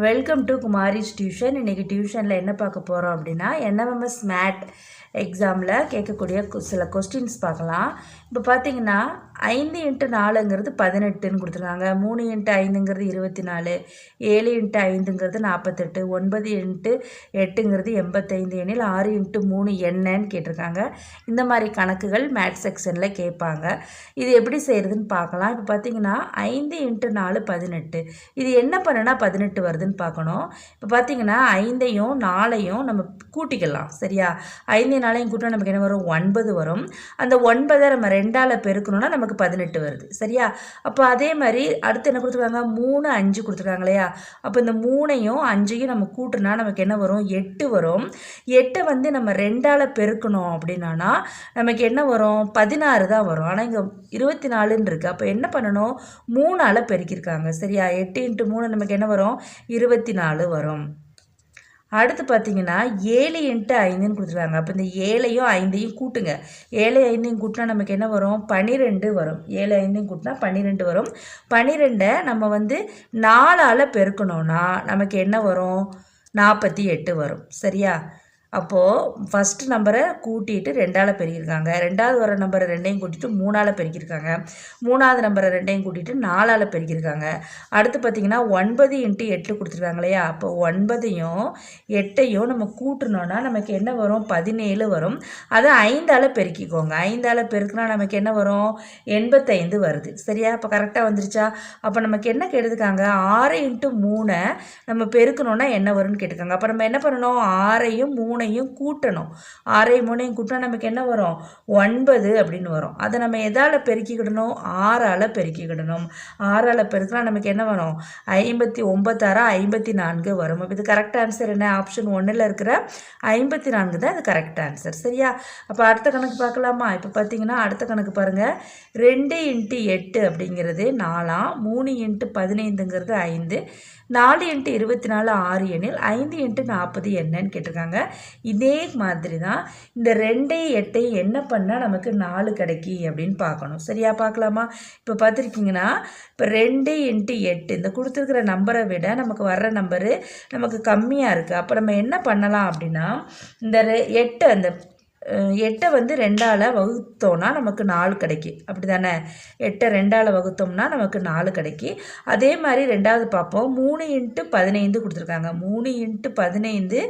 Welcome to Kumari's tuition. இன்றைக்கி டியூஷனில் என்ன பார்க்க போகிறோம் அப்படின்னா என்எம்எஸ் மேட் எக்ஸாமில் கேட்கக்கூடிய சில கொஸ்டின்ஸ் பார்க்கலாம். இப்போ பார்த்தீங்கன்னா 5x4 18ன்னு கொடுத்துருக்காங்க. 3x5 24, 7x5 48, 9x8 85 எனில் 6x3 என்னன்னு கேட்டிருக்காங்க. இந்த மாதிரி கணக்குகள் மேட் செக்ஷனில் கேட்பாங்க. இது எப்படி செய்கிறதுன்னு பார்க்கலாம். இப்போ பார்த்தீங்கன்னா 5x4 18, இது என்ன பண்ணுனா 18 வருதுன்னு பார்க்கணும். இப்போ பார்த்தீங்கன்னா 5ஐயும் 4ஐயும் நம்ம கூட்டிக்கலாம். சரியா, 5 4ஐயும் கூட்டினா நமக்கு என்ன வரும்? 9 வரும். அந்த 9ஐ நம்ம 2ஆல் பெருக்கணும்னா நமக்கு 18 வருது. சரியா, அப்போ அதே மாதிரி அடுத்து என்ன கொடுத்துருக்காங்க? 3 5 கொடுத்துருக்காங்க இல்லையா? அப்போ இந்த 3ஐயும் 5ஐயும் நம்ம கூட்டினா நமக்கு என்ன வரும்? 8 வரும். 8ஐ நம்ம 2ஆல் பெருக்கணும் அப்படின்னா நமக்கு என்ன வரும்? 16 தான் வரும். ஆனால் இங்கே 24ன்னு இருக்குது. அப்போ என்ன பண்ணணும்? 3ஆல் பெருக்கியிருக்காங்க. சரியா, 8x3 நமக்கு என்ன வரும்? 24 வரும். அடுத்து பார்த்தீங்கன்னா 7x5ன்னு கொடுத்துருக்காங்க. அப்போ இந்த 7ஐயும் 5ஐயும் கூட்டுங்க. 7 5ஐயும் கூட்டினா நமக்கு என்ன வரும்? 12 வரும். 7 5ஐயும் கூட்டினா 12 வரும். 12ஐ நம்ம 4ஆல் பெருக்கணும்னா நமக்கு என்ன வரும்? 48 வரும். சரியா, அப்போது ஃபஸ்ட்டு நம்பரை கூட்டிட்டு 2ஆல் பெருக்கியிருக்காங்க. 2வது வர நம்பரை 2ஐயும் கூட்டிட்டு 3ஆல் பெருக்கியிருக்காங்க. 3வது நம்பரை 2ஐயும் கூட்டிட்டு 4ஆல் பெருக்கியிருக்காங்க. அடுத்து பார்த்திங்கன்னா 9x8 கொடுத்துருக்காங்க இல்லையா? அப்போ 9ஐயும் 8ஐயும் நம்ம கூட்டணுன்னா நமக்கு என்ன வரும்? 17 வரும். அதை 5ஆல் பெருக்கிக்கோங்க. 5ஆல் பெருக்கினா நமக்கு என்ன வரும்? 85 வருது. சரியா, இப்போ கரெக்டாக வந்துருச்சா? அப்போ நமக்கு என்ன கேட்டுருக்காங்க? 6x3 நம்ம பெருக்கணுன்னா என்ன வரும்னு கேட்டுருக்காங்க. அப்போ நம்ம என்ன பண்ணணும்? 6ஐயும் 3ஐயும் கூட்டணும். 6ஐயும் 3ஐயும் கூட்டினா நமக்கு என்ன வரும்? 9 அப்படின்னு வரும். அதை நம்ம எதால் பெருக்கிக்கிடணும்? 6ஆல் பெருக்கிக்கிடணும். 6ஆல் பெருக்கினா நமக்கு என்ன வரும்? 59 54 வரும். அப்போ இது கரெக்ட் ஆன்சர் என்ன? ஆப்ஷன் 1ல் இருக்கிற 54 தான் இது கரெக்ட் ஆன்சர். சரியா, அப்போ அடுத்த கணக்கு பார்க்கலாமா? இப்போ பார்த்தீங்கன்னா அடுத்த கணக்கு பாருங்கள். 2x8 அப்படிங்கிறது 4, 3x15 5, 4x24 6 எனில் 5x40 என்னன்னு கேட்டிருக்காங்க. இதே மாதிரி தான் இந்த 2ஐயும் 8ஐயும் என்ன பண்ணால் நமக்கு 4 கிடைக்கி அப்படின்னு பார்க்கணும். சரியா, பார்க்கலாமா? இப்போ பார்த்துருக்கீங்கன்னா இப்போ 2x8 இந்த கொடுத்துருக்கிற நம்பரை விட நமக்கு வர்ற நம்பரு நமக்கு கம்மியாக இருக்குது. அப்போ நம்ம என்ன பண்ணலாம் அப்படின்னா இந்த 8 அந்த 8ஐ 2ஆல் வகுத்தோம்னா நமக்கு 4 கிடைக்கும். அப்படி தானே? 8ஐ 2ஆல் வகுத்தோம்னா நமக்கு 4 கிடைக்கும். அதே மாதிரி ரெண்டாவது பார்ப்போம். 3x15 கொடுத்துருக்காங்க. 3x15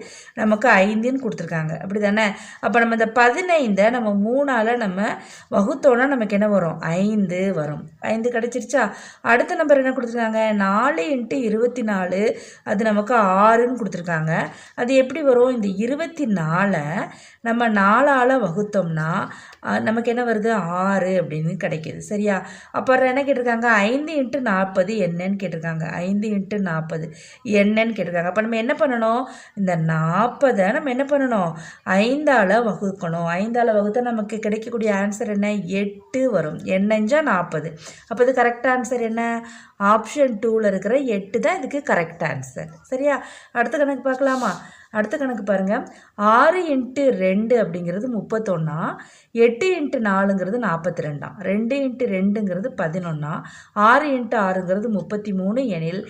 நமக்கு 5ன்னு கொடுத்துருக்காங்க. அப்படி தானே? அப்போ நம்ம இந்த 15ஐ நம்ம 3ஆல் நம்ம வகுத்தோம்னா நமக்கு என்ன வரும்? 5 வரும். 5 கிடைச்சிருச்சா? அடுத்த நம்பர் என்ன கொடுத்துருக்காங்க? 4x24 அது நமக்கு 6ன்னு கொடுத்துருக்காங்க. அது எப்படி வரும்? இந்த 24ஐ நம்ம 4ஆல் வகுத்தோம்னா நமக்கு என்ன வருது? 6 அப்படின்னு கிடைக்கிது. சரியா, அப்புறம் என்ன கேட்டிருக்காங்க? 5x40 என்னன்னு கேட்டிருக்காங்க. 5x40 என்னன்னு கேட்டிருக்காங்க. அப்போ நம்ம என்ன பண்ணணும்? இந்த 40ஐ நம்ம என்ன பண்ணணும்? 5ஆல் வகுக்கணும். 5ஆல் வகுத்தா நமக்கு கிடைக்கக்கூடிய ஆன்சர் என்ன? 8 வரும். எண்ணஞ்சா 40. அப்போ இது கரெக்ட் ஆன்சர் என்ன? ஆப்ஷன் 2ல் இருக்கிற 8 தான் இதுக்கு கரெக்ட் ஆன்சர். சரியா, அடுத்த கணக்கு பார்க்கலாமா? அடுத்த கணக்கு பாருங்கள். 6x2 அப்படிங்கிறது 31, 8x4 42, 2x2 11, 6x6 33 எனில்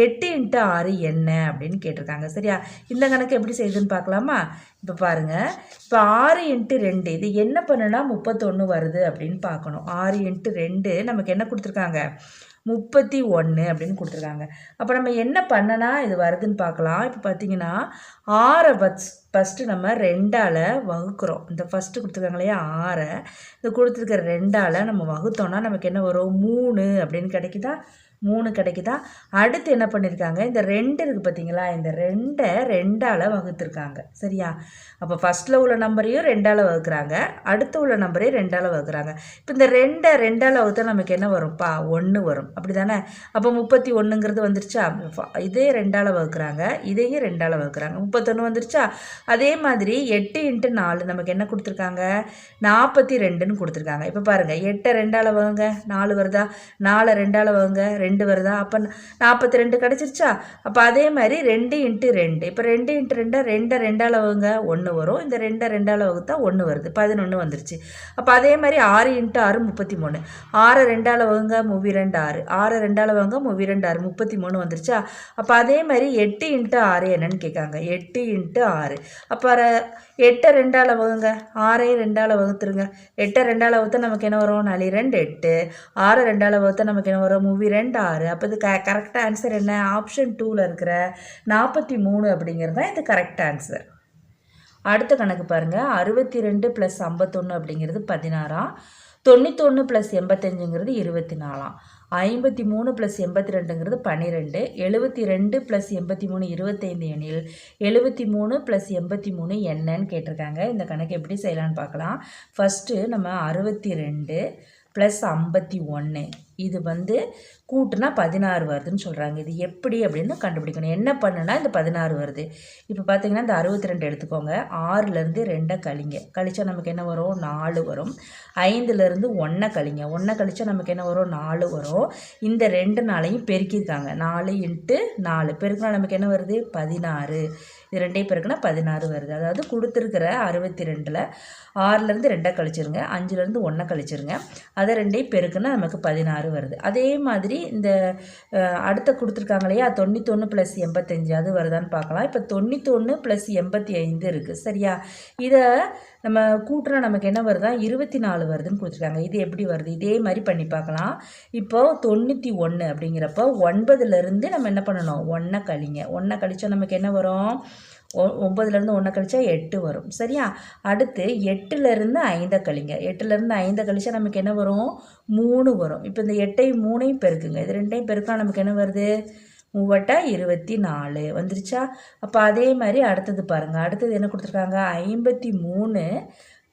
8x6 என்ன அப்படின்னு கேட்டிருக்காங்க. சரியா, இந்த கணக்கு எப்படி செய்யுதுன்னு பார்க்கலாமா? இப்போ பாருங்கள். இப்போ 6x2 இது என்ன பண்ணுனா 31 வருது அப்படின்னு பார்க்கணும். 6x2 நமக்கு என்ன கொடுத்துருக்காங்க? 31 அப்படின்னு கொடுத்துருக்காங்க. அப்போ நம்ம என்ன பண்ணனா இது வருதுன்னு பார்க்கலாம். இப்போ பார்த்தீங்கன்னா 6ஐ ஃபஸ்ட்டு நம்ம 2ஆல் வகுக்கிறோம். இந்த ஃபஸ்ட்டு கொடுத்துருக்காங்க இல்லையா? 6ஐ இது கொடுத்துருக்கிற 2ஆல் நம்ம வகுத்தோம்னா நமக்கு என்ன வரும்? 3 அப்படின்னு கிடைக்குதா? 3 கிடைக்குதா? அடுத்து என்ன பண்ணியிருக்காங்க? இந்த 2 இருக்குது பார்த்தீங்களா? இந்த 2ஐ 2ஆல் வகுத்துருக்காங்க. சரியா, அப்போ ஃபஸ்ட்டில் உள்ள நம்பரையும் 2ஆல் வகுக்கிறாங்க, அடுத்து உள்ள நம்பரையும் 2ஆல் வகுக்கிறாங்க. இப்போ இந்த 2ஐ 2ஆல் வகுத்தா நமக்கு என்ன வரும்ப்பா? 1 வரும். அப்படி தானே? அப்போ 31 வந்துருச்சா? இதே 2ஆல் வகுக்கிறாங்க, இதையும் 2ஆல் வகுக்கிறாங்க, 31 வந்துருச்சா? அதே மாதிரி 8x4 நமக்கு என்ன கொடுத்துருக்காங்க? 42ன்னு கொடுத்துருக்காங்க. இப்போ பாருங்கள், 8ஐ 2ஆல் வகுங்க, 4 வருதா? 4ஐ 2ஆல் வகுங்க, 2 வருதா? அப்போ 42 கிடச்சிருச்சா? அப்போ அதே மாதிரி 2 இன்ட்டு 2. இப்போ 2 இன்ட்டு 2 2 வகுங்க 1 வரும். இந்த 2 வகுத்தா 1 வருது, 11 வந்துருச்சு. அப்போ அதே மாதிரி 6 இன்ட்டு 6 33. 6 2 வகுங்க 32 6. 6 2 வகுங்க 32 6 33 வந்துருச்சா? அப்போ அதே மாதிரி 8 இன்ட்டு 6 என்னன்னு கேட்காங்க. 8 இன்ட்டு 6. அப்போ 8 2 வகுங்க, 6 2 வகுத்துருங்க. 8 2 வகுத்தா நமக்கு என்ன வரும்? 4 2 8. 6 2 வகுத்தா நமக்கு என்ன வரும்? 32 6. அப்போ இது கரெக்டாக ஆன்சர் என்ன? ஆப்ஷன் 2ல் இருக்கிற 43 அப்படிங்கிறது தான் இது கரெக்ட் ஆன்சர். அடுத்த கணக்கு பாருங்கள். 62 + 51 அப்படிங்கிறது 16. 91 + 85ங்கிறது 24. 53 + 82ங்கிறது 12. 72 + 83 25 எனில் 73 + 83 என்னன்னு கேட்டிருக்காங்க. இந்த கணக்கு எப்படி செய்யலான்னு பார்க்கலாம். ஃபஸ்ட்டு நம்ம 62 + 51 இது கூட்டுனா 16 வருதுன்னு சொல்கிறாங்க. இது எப்படி அப்படின்னு கண்டுபிடிக்கணும். என்ன பண்ணுனா இந்த 16 வருது. இப்போ பார்த்தீங்கன்னா இந்த 62 எடுத்துக்கோங்க. 6லேருந்து 2 கழிங்க. கழிச்சா நமக்கு என்ன வரும்? 4 வரும். 5லேருந்து 1 கழிங்க. 1 கழிச்சா நமக்கு என்ன வரும்? 4 வரும். இந்த 2 நாளையும் பெருக்கியிருக்காங்க. 4 இன்ட்டு 4 பெருக்கினா நமக்கு என்ன வருது? 16. இது 2 பெருக்குனா 16 வருது. அதாவது கொடுத்துருக்கிற 62ல் 6லேருந்து 2 கழிச்சிருங்க, 5லேருந்து 1 கழிச்சிருங்க, அதை 2 பெருக்குனா நமக்கு 16 வருது. அதே மாதிரி இந்த அடுத்த கொடுத்துருக்காங்க இல்லையா, 91 + 85 அது வருதான்னு பார்க்கலாம். இப்போ 91 + 85 இருக்குது சரியா? இதை நம்ம கூட்டுனா நமக்கு என்ன வருதா? 24 வருதுன்னு கொடுத்துருக்காங்க. இது எப்படி வருது? இதே மாதிரி பண்ணி பார்க்கலாம். இப்போ 91 அப்படிங்கிறப்போ 9லேருந்து நம்ம என்ன பண்ணணும்? 1 கழிங்க. 1 கழிச்சா நமக்கு என்ன வரும்? 9லேருந்து 1 கழிச்சா 8 வரும் சரியா? அடுத்து 8லேருந்து 5 கழிங்க. 8லேருந்து 5 கழிச்சா நமக்கு என்ன வரும்? 3 வரும். இப்போ இந்த 8ஐயும் 3ஐயும் பெருக்குங்க. இது 2ஐயும் பெருக்கா நமக்கு என்ன வருது? 3 24 வந்துருச்சா? அப்போ அதே மாதிரி அடுத்தது பாருங்கள். அடுத்தது என்ன கொடுத்துருக்காங்க? 53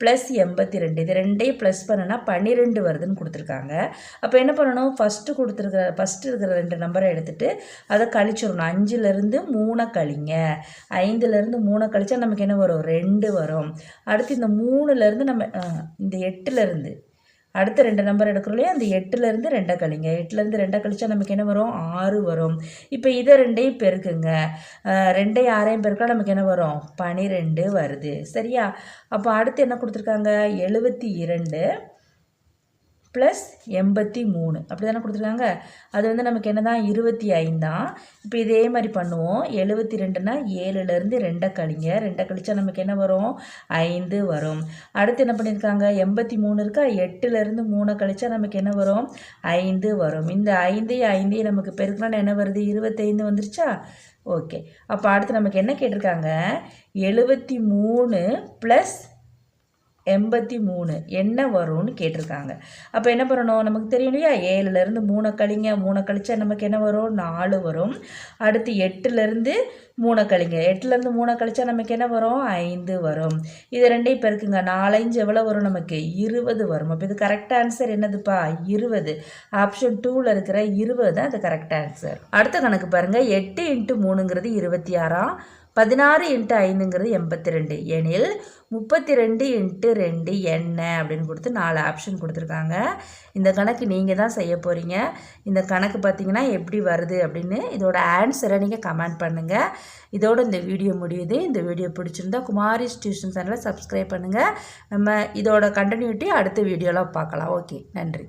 + 82 இது 2ஐயும் ப்ளஸ் பண்ணுனா 12 வருதுன்னு கொடுத்துருக்காங்க. அப்போ என்ன பண்ணணும்? ஃபஸ்ட்டு இருக்கிற 2 நம்பரை எடுத்துகிட்டு அதை கழிச்சிடணும். 5லேருந்து 3 கழிங்க. 5லேருந்து 3 கழிச்சா நமக்கு என்ன வரும்? 2 வரும். அடுத்து இந்த 3லேருந்து நம்ம இந்த 8லேருந்து அடுத்த 2 நம்பர் எடுக்கிறோம் இல்லையா, அந்த 8லேருந்து 2 கழிங்க. 8லேருந்து 2 கழிச்சா நமக்கு என்ன வரும்? 6 வரும். இப்போ இதை 2ஐயும் பெருக்குங்க. 2ஐயும் 6ஐயும் பெருக்கா நமக்கு என்ன வரும்? 12 வருது சரியா? அப்போ அடுத்து என்ன கொடுத்துருக்காங்க? 72 + 83 அப்படி தானே கொடுத்துருக்காங்க. அது நமக்கு என்ன தான்? 25 தான். இப்போ இதே மாதிரி பண்ணுவோம். 72னா 7லேருந்து 2 கழிங்க. 2 கழிச்சா நமக்கு என்ன வரும்? 5 வரும். அடுத்து என்ன பண்ணியிருக்காங்க? 83 இருக்கா? 8லேருந்து 3 கழிச்சா நமக்கு என்ன வரும்? 5 வரும். இந்த 5ஐயும் நமக்கு பெருக்கினா என்ன வருது? 25 வந்துருச்சா? ஓகே. அப்போ அடுத்து நமக்கு என்ன கேட்டிருக்காங்க? 73 + 83 என்ன வரும்னு கேட்டிருக்காங்க. அப்போ என்ன பண்ணணும்? நமக்கு தெரியும் இல்லையா, 7லேருந்து 3 கழிங்க. 3 கழிச்சா நமக்கு என்ன வரும்? 4 வரும். அடுத்து 8லேருந்து 3 கழிங்க. 8லேருந்து 3 கழிச்சா நமக்கு என்ன வரும்? 5 வரும். இது 2ஐயும் பெருக்குங்க. 4 5 எவ்வளோ வரும்? நமக்கு 20 வரும். அப்போ இது கரெக்ட் ஆன்சர் என்னதுப்பா? 20. ஆப்ஷன் 2ல் இருக்கிற 20 தான் இது கரெக்ட் ஆன்சர். அடுத்த கணக்கு பாருங்கள். 8 × 3ங்கிறது 26. 16 × 5ங்கிறது 82 எனில் 32 × 2 என்ன அப்படின்னு கொடுத்து 4 ஆப்ஷன் கொடுத்துருக்காங்க. இந்த கணக்கு நீங்கள் தான் செய்ய போகிறீங்க. இந்த கணக்கு பார்த்தீங்கன்னா எப்படி வருது அப்படின்னு இதோட ஆன்சரை நீங்கள் கமெண்ட் பண்ணுங்கள். இதோட இந்த வீடியோ முடியுது. இந்த வீடியோ பிடிச்சிருந்தா குமாரிஸ் டியூஷன் சேனலை சப்ஸ்கிரைப் பண்ணுங்கள். நம்ம இதோட கண்டினியூட்டி அடுத்த வீடியோவில் பார்க்கலாம். ஓகே, நன்றி.